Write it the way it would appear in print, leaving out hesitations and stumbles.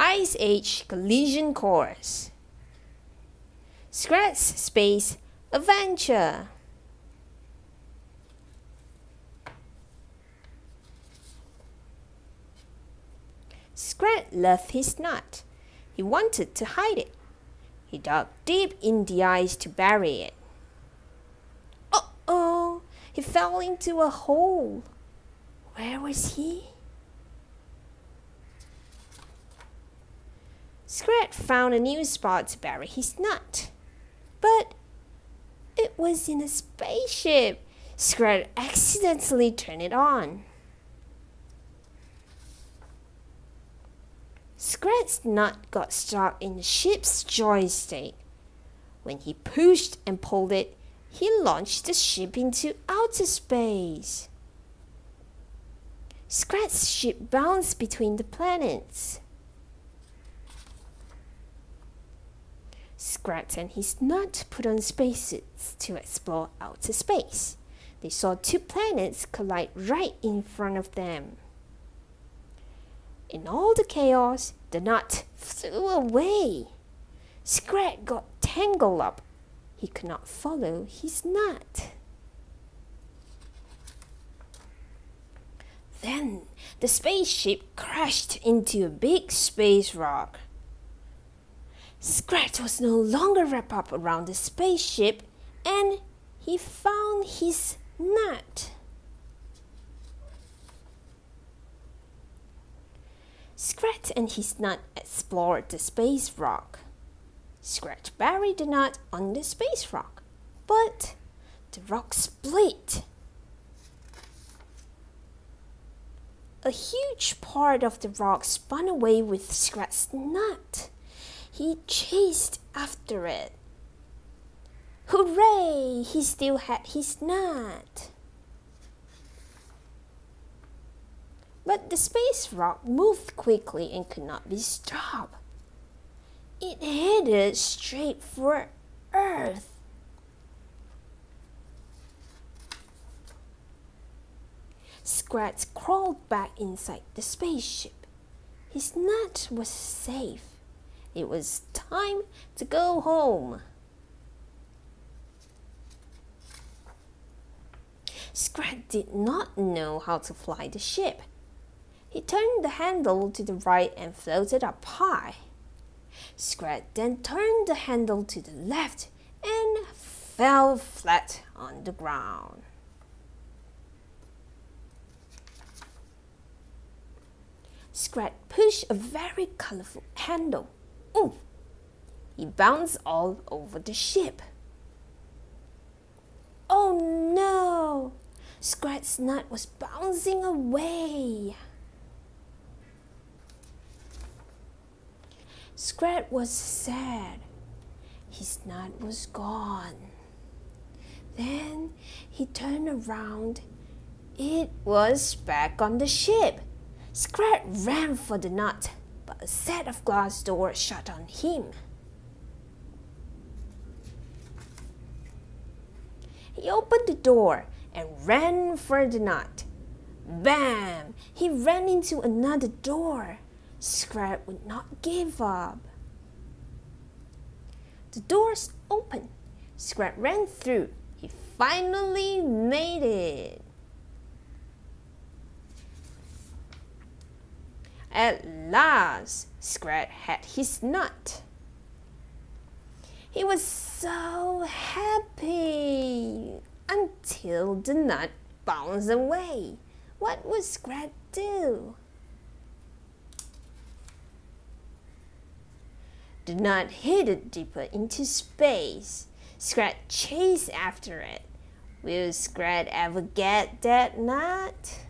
Ice Age Collision Course. Scrat's Space Adventure. Scrat loved his nut. He wanted to hide it. He dug deep in the ice to bury it. Uh-oh! He fell into a hole. Where was he? Scrat found a new spot to bury his nut. But it was in a spaceship. Scrat accidentally turned it on. Scrat's nut got stuck in the ship's joystick. When he pushed and pulled it, he launched the ship into outer space. Scrat's ship bounced between the planets. Scrat and his nut put on spacesuits to explore outer space. They saw two planets collide right in front of them. In all the chaos, the nut flew away. Scrat got tangled up. He could not follow his nut. Then the spaceship crashed into a big space rock. Scrat was no longer wrapped up around the spaceship, and he found his nut. Scrat and his nut explored the space rock. Scrat buried the nut on the space rock, but the rock split. A huge part of the rock spun away with Scrat's nut. He chased after it. Hooray! He still had his nut. But the space rock moved quickly and could not be stopped. It headed straight for Earth. Scrat crawled back inside the spaceship. His nut was safe. It was time to go home. Scrat did not know how to fly the ship. He turned the handle to the right and floated up high. Scrat then turned the handle to the left and fell flat on the ground. Scrat pushed a very colorful handle. Ooh! He bounced all over the ship. Oh no! Scrat's nut was bouncing away. Scrat was sad. His nut was gone. Then he turned around. It was back on the ship. Scrat ran for the nut, but a set of glass doors shut on him. He opened the door and ran for the nut. Bam! He ran into another door. Scrat would not give up. The doors opened. Scrat ran through. He finally made it. At last, Scrat had his nut. He was so happy until the nut bounced away. What would Scrat do? The nut headed deeper into space. Scrat chased after it. Will Scrat ever get that nut?